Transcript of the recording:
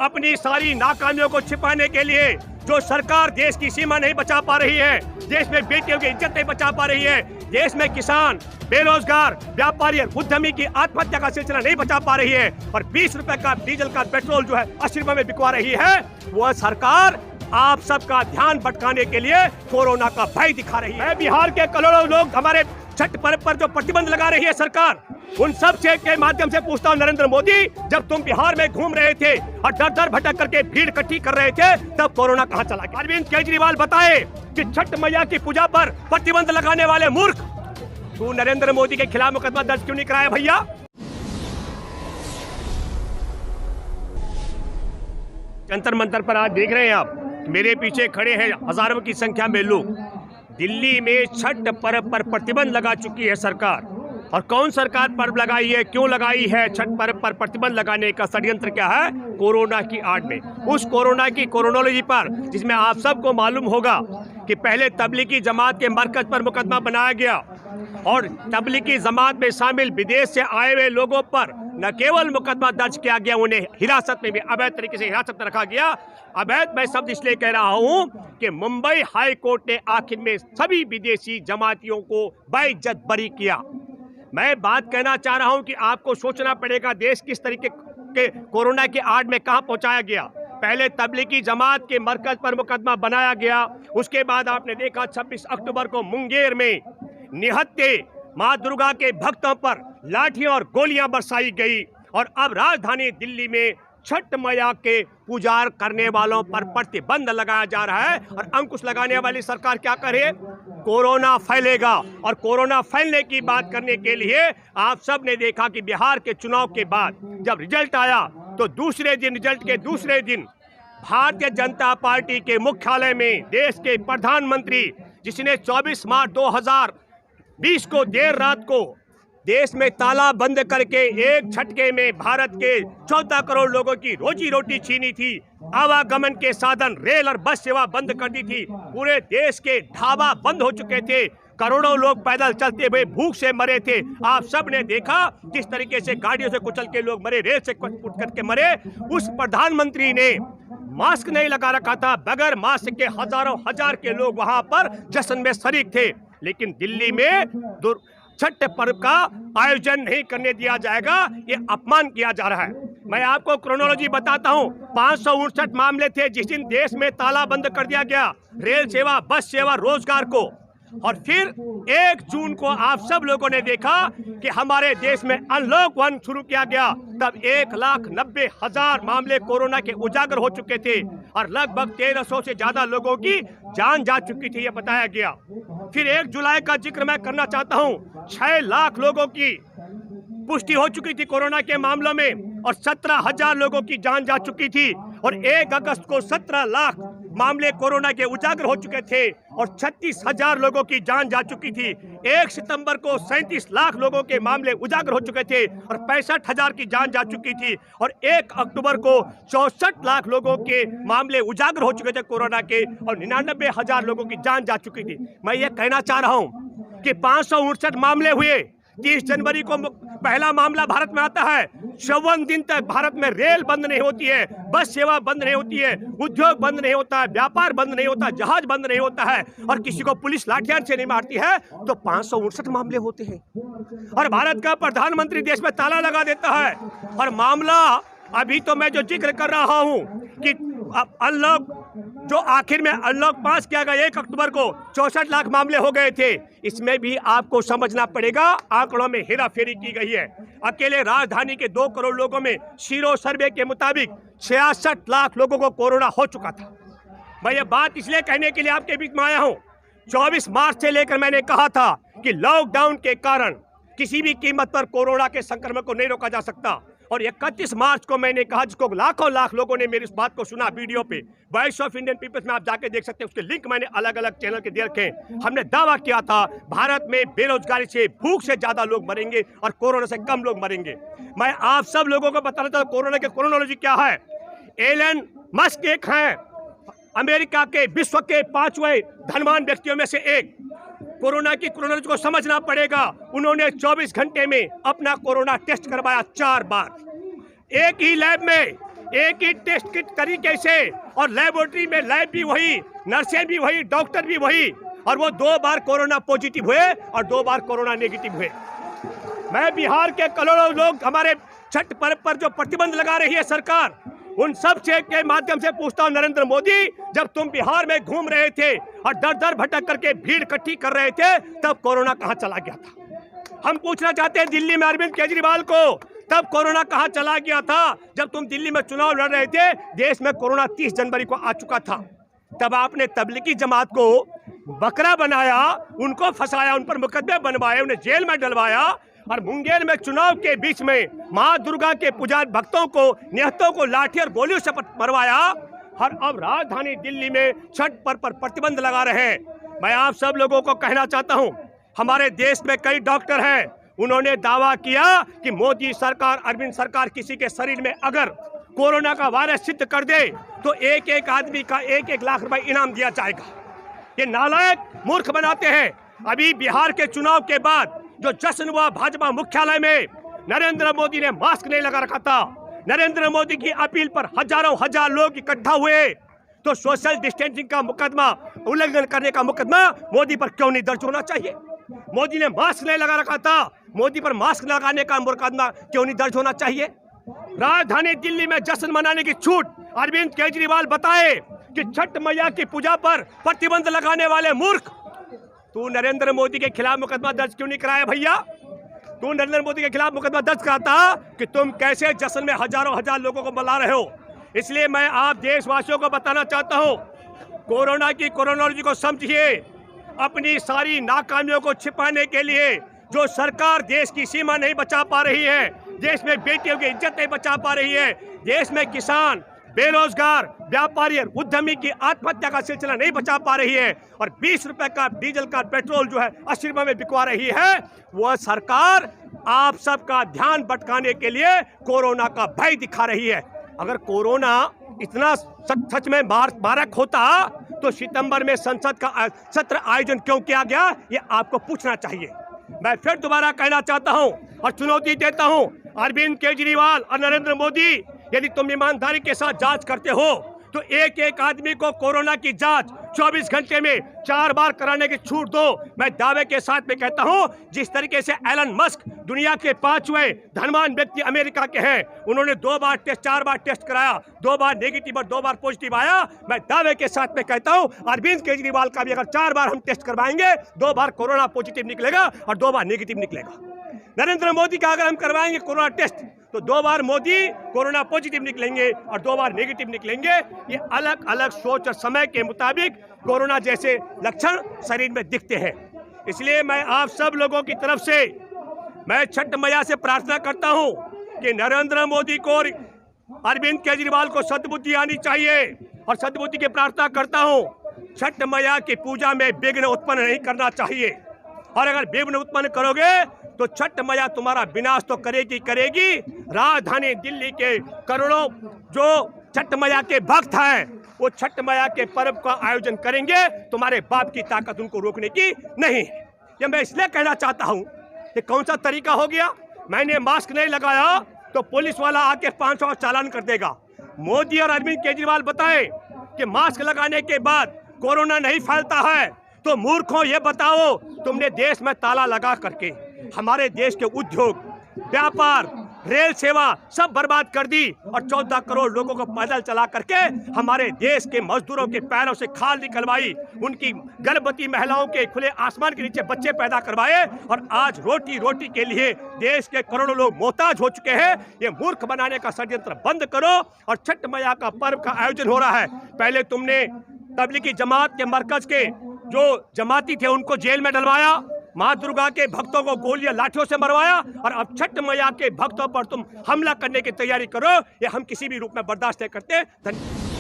अपनी सारी नाकामियों को छिपाने के लिए जो सरकार देश की सीमा नहीं बचा पा रही है, देश में बेटियों की इज्जत नहीं बचा पा रही है, देश में किसान, बेरोजगार, व्यापारी और उद्यमी की आत्महत्या का सिलसिला नहीं बचा पा रही है और 20 रुपए का डीजल का पेट्रोल जो है 80 रुपए में बिकवा रही है, वह सरकार आप सबका ध्यान भटकाने के लिए कोरोना का भय दिखा रही है। बिहार के करोड़ों लोग हमारे छठ पर्व पर जो प्रतिबंध लगा रही है सरकार, उन सब से के माध्यम से पूछता हूं, नरेंद्र मोदी, जब तुम बिहार में घूम रहे थे और दर दर भटक करके भीड़ इकट्ठी कर रहे थे, तब कोरोना कहां चला गया? अरविंद केजरीवाल बताए कि छठ मैया की पूजा पर प्रतिबंध लगाने वाले मूर्ख, तू नरेंद्र मोदी के खिलाफ मुकदमा दर्ज क्यों नहीं कराया भैया? जंतर मंतर पर आज देख रहे हैं आप, मेरे पीछे खड़े हैं हजारों की संख्या में लोग। दिल्ली में छठ पर्व पर प्रतिबंध लगा चुकी है सरकार। और कौन सरकार पर्व लगाई है, क्यों लगाई है? छठ पर्व पर प्रतिबंध लगाने का षड्यंत्र क्या है? कोरोना की आड़ में, उस कोरोना की कोरोनोलॉजी पर, जिसमें आप सबको मालूम होगा कि पहले तबलीगी जमात के मरकज पर मुकदमा बनाया गया और तबलीगी जमात में शामिल विदेश से आए हुए लोगों पर न केवल मुकदमा दर्ज किया गया, उन्हें हिरासत में भी अवैध तरीके से हिरासत में रखा गया। अवैध मैं शब्द इसलिए कह रहा हूं कि मुंबई हाई कोर्ट ने आखिर में सभी विदेशी जमातियों को बाइज्जत बरी किया। मैं बात कहना चाह रहा हूं कि आपको सोचना पड़ेगा देश किस तरीके के कोरोना की आड़ में कहां पहुंचाया गया। पहले तबलीगी जमात के मरकज पर मुकदमा बनाया गया, उसके बाद आपने देखा 26 अक्टूबर को मुंगेर में निहत्थे मां दुर्गा के भक्तों पर लाठियां और गोलियां बरसाई गई और अब राजधानी दिल्ली में छठ मैया के पूजा करने वालों पर प्रतिबंध लगाया जा रहा है। और अंकुश लगाने वाली सरकार क्या करे? कोरोना फैलेगा। और कोरोना फैलने की बात करने के लिए आप सब ने देखा कि बिहार के चुनाव के बाद जब रिजल्ट आया तो रिजल्ट के दूसरे दिन भारतीय जनता पार्टी के मुख्यालय में देश के प्रधानमंत्री, जिसने 24 मार्च 2020 को देर रात को देश में ताला बंद करके एक झटके में भारत के 14 करोड़ लोगों की रोजी रोटी छीनी थी, आवागमन के साधन रेल और बस सेवा बंद कर दी थी, पूरे देश के ढाबा बंद हो चुके थे, करोड़ों लोग पैदल चलते हुए भूख से मरे थे। आप सब ने देखा किस तरीके से गाड़ियों से कुचल के लोग मरे, रेल से कुचल करके मरे। उस प्रधानमंत्री ने मास्क नहीं लगा रखा था, बगैर मास्क के हजारों हजार के लोग वहां पर जश्न में शरीक थे। लेकिन दिल्ली में छठ पर्व का आयोजन नहीं करने दिया जाएगा, ये अपमान किया जा रहा है। मैं आपको क्रोनोलॉजी बताता हूं। 559 मामले थे जिस दिन देश में ताला बंद कर दिया गया, रेल सेवा, बस सेवा, रोजगार को। और फिर 1 जून को आप सब लोगों ने देखा कि हमारे देश में अनलॉक 1 शुरू किया गया, तब 1,90,000 मामले कोरोना के उजागर हो चुके थे और लगभग 1300 से ज्यादा लोगों की जान जा चुकी थी, यह बताया गया। फिर 1 जुलाई का जिक्र मैं करना चाहता हूं, 6 लाख लोगों की पुष्टि हो चुकी थी कोरोना के मामलों में और 17,000 लोगों की जान जा चुकी थी। और 1 अगस्त को 17 लाख मामले कोरोना के उजागर हो चुके थे और 36,000 लोगों की जान जा चुकी थी। 1 सितंबर को 37 लाख लोगों के मामले उजागर हो चुके थे और 65,000 की जान जा चुकी थी। और 1 अक्टूबर को 64 लाख लोगों के मामले उजागर हो चुके थे कोरोना के और 99,000 लोगों की जान जा चुकी थी। मैं ये कहना चाह रहा हूँ कि 559 मामले हुए। 30 जनवरी को पहला मामला भारत में आता है। 54 दिन तक भारत में रेल बंद नहीं होती है, बस सेवा बंद नहीं होती है, उद्योग बंद नहीं होता है, व्यापार बंद नहीं होता, जहाज बंद नहीं होता है और किसी को पुलिस लाठियां से नहीं मारती है, तो 559 मामले होते हैं। और भारत का प्रधानमंत्री देश में ताला लगा देता है। और मामला अभी तो मैं जो जिक्र कर रहा हूं कि अनलॉक जो आखिर में अनलॉक पास किया गया 1 अक्टूबर को 64 लाख मामले हो गए थे, इसमें भी आपको समझना पड़ेगा आंकड़ों में हेराफेरी की गई है। अकेले राजधानी के 2 करोड़ लोगों में सीरो सर्वे के मुताबिक 66 लाख लोगों को कोरोना हो चुका था। मैं ये बात इसलिए कहने के लिए आपके बीच में आया हूं, 24 मार्च से लेकर मैंने कहा था कि लॉकडाउन के कारण किसी भी कीमत पर कोरोना के संक्रमण को नहीं रोका जा सकता। और 31 मार्च को मैंने कहा, जिसको लाखों लाख लोगों ने मेरी इस बात को सुना वीडियो पे, वॉइस ऑफ इंडियन पीपल्स में आप जाके देख सकते हैं, उसके लिंक मैंने अलग अलग चैनल के दे रखे हैं। हमने दावा किया था भारत में बेरोजगारी से, भूख से ज्यादा लोग मरेंगे और कोरोना से कम लोग मरेंगे। मैं आप सब लोगों को बताना चाहता हूं कोरोना के क्रोनोलॉजी क्या है। एलन मस्क एक हैं, अमेरिका के विश्व के 5वें धनवान व्यक्तियों में से एक। कोरोना की क्रोनोलॉजी को समझना पड़ेगा। उन्होंने 24 घंटे में अपना कोरोना टेस्ट करवाया 4 बार। एक ही लैब में एक ही टेस्ट किट तरीके से, और लेबोरेटरी में लैब भी वही, नर्सें भी वही, डॉक्टर भी वही, और वो 2 बार कोरोना पॉजिटिव हुए और 2 बार कोरोना नेगेटिव हुए। मैं बिहार के करोड़ों लोग हमारे छठ पर्व पर जो प्रतिबंध लगा रही है सरकार, उन सब से के माध्यम से पूछता हूं, नरेंद्र मोदी, जब तुम बिहार में घूम रहे थे और दर दर भटक करके भीड़ इकट्ठी कर रहे थे, तब कोरोना कहां चला गया था? हम पूछना चाहते हैं दिल्ली में अरविंद केजरीवाल को, तब कोरोना कहां चला गया था? जब तुम दिल्ली में चुनाव लड़ रहे थे, देश में कोरोना 30 जनवरी को आ चुका था। तब आपने तबलीगी जमात को बकरा बनाया, उनको फंसाया, उन पर मुकदमे बनवाए, उन्हें जेल में डलवाया, और मुंगेर में चुनाव के बीच में मां दुर्गा के पुजारी भक्तों को, निहतों को लाठी और गोलियों से मरवाया। और अब राजधानी दिल्ली में छठ पर्व पर प्रतिबंध लगा रहे हैं। मैं आप सब लोगों को कहना चाहता हूं, हमारे देश में कई डॉक्टर हैं, उन्होंने दावा किया कि मोदी सरकार, अरविंद सरकार किसी के शरीर में अगर कोरोना का वायरस सिद्ध कर दे तो एक एक आदमी का 1-1 लाख रुपए इनाम दिया जाएगा। ये नालायक मूर्ख बनाते हैं। अभी बिहार के चुनाव के बाद जो जश्न हुआ भाजपा मुख्यालय में, नरेंद्र मोदी ने मास्क नहीं लगा रखा था। नरेंद्र मोदी की अपील पर हजारों हजार लोग इकट्ठा हुए, तो सोशल डिस्टेंसिंग का मुकदमा, उल्लंघन करने का मुकदमा मोदी पर क्यों नहीं दर्ज होना चाहिए? मोदी ने मास्क नहीं लगा रखा था, मोदी पर मास्क लगाने का मुकदमा क्यों नहीं दर्ज होना चाहिए? राजधानी दिल्ली में जश्न मनाने की छूट, अरविंद केजरीवाल बताए कि छठ मैया की पूजा पर प्रतिबंध लगाने वाले मूर्ख। तू नरेंद्र मोदी के खिलाफ मुकदमा दर्ज क्यों नहीं कराया भैया? तू नरेंद्र मोदी के खिलाफ मुकदमा दर्ज कराता कि तुम कैसे जश्न में हजारों हजार लोगों को बुला रहे हो। इसलिए मैं आप देशवासियों को बताना चाहता हूं, कोरोना की कोरोनोलॉजी को समझिए। अपनी सारी नाकामियों को छिपाने के लिए जो सरकार देश की सीमा नहीं बचा पा रही है, देश में बेटियों की इज्जत नहीं बचा पा रही है, देश में किसान, बेरोजगार, व्यापारी और उद्यमी की आत्महत्या का सिलसिला नहीं बचा पा रही है, और 20 रुपए का डीजल का पेट्रोल जो है 80 रुपए में बिकवा रही है, वह सरकार आप सबका ध्यान भटकाने के लिए कोरोना का भय दिखा रही है। अगर कोरोना इतना सच में मारक होता तो सितंबर में संसद का सत्र आयोजन क्यों किया गया, ये आपको पूछना चाहिए। मैं फिर दोबारा कहना चाहता हूं और चुनौती देता हूं, अरविंद केजरीवाल और नरेंद्र मोदी, यदि तुम ईमानदारी के साथ जांच करते हो तो एक एक आदमी को कोरोना की जांच 24 घंटे में 4 बार कराने की छूट दो। मैं दावे के साथ में कहता हूं, जिस तरीके से एलन मस्क दुनिया के 5वें धनवान व्यक्ति अमेरिका के हैं, उन्होंने 2 बार टेस्ट, 4 बार टेस्ट कराया, 2 बार नेगेटिव और 2 बार पॉजिटिव आया। मैं दावे के साथ में कहता हूं, अरविंद केजरीवाल का भी अगर 4 बार हम टेस्ट करवाएंगे, 2 बार कोरोना पॉजिटिव निकलेगा और 2 बार नेगेटिव निकलेगा। नरेंद्र मोदी का अगर हम करवाएंगे कोरोना टेस्ट, तो 2 बार मोदी कोरोना पॉजिटिव निकलेंगे और 2 बार नेगेटिव निकलेंगे। ये अलग अलग सोच और समय के मुताबिक कोरोना जैसे लक्षण शरीर में दिखते हैं। इसलिए मैं आप सब लोगों की तरफ से मैं छठ मैया से प्रार्थना करता हूं कि नरेंद्र मोदी को और अरविंद केजरीवाल को सद्बुद्धि आनी चाहिए, और सद्बुद्धि की प्रार्थना करता हूं, छठ मैया की पूजा में विघ्न उत्पन्न नहीं करना चाहिए। और अगर विघ्न उत्पन्न करोगे तो छठ मैया तुम्हारा विनाश तो करेगी। राजधानी दिल्ली के करोड़ों जो छठ मैया के भक्त हैं, वो छठ मैया के पर्व का आयोजन करेंगे, तुम्हारे बाप की ताकत उनको रोकने की नहीं। ये मैं इसलिए कहना चाहता हूँ कि कौन सा तरीका हो गया, मैंने मास्क नहीं लगाया तो पुलिस वाला आके 500 का चालान कर देगा। मोदी और अरविंद केजरीवाल बताए कि मास्क लगाने के बाद कोरोना नहीं फैलता है, तो मूर्खों ये बताओ, तुमने देश में ताला लगा करके हमारे देश के उद्योग, व्यापार, रेल सेवा सब बर्बाद कर दी, और 14 करोड़ लोगों को पैदल चला करके हमारे देश के मजदूरों के पैरों से खाल निकलवाई, उनकी गर्भवती महिलाओं के खुले आसमान के नीचे बच्चे पैदा करवाए, और आज रोटी के लिए देश के करोड़ों लोग मोहताज हो चुके हैं। ये मूर्ख बनाने का षड्यंत्र बंद करो। और छठ मैया का पर्व का आयोजन हो रहा है, पहले तुमने तबलीगी जमात के मरकज के जो जमाती थे उनको जेल में डलवाया, माँ दुर्गा के भक्तों को गोलियां लाठियों से मरवाया, और अब छठ मैया के भक्तों पर तुम हमला करने की तैयारी करो। ये हम किसी भी रूप में बर्दाश्त नहीं करते। धन्यवाद।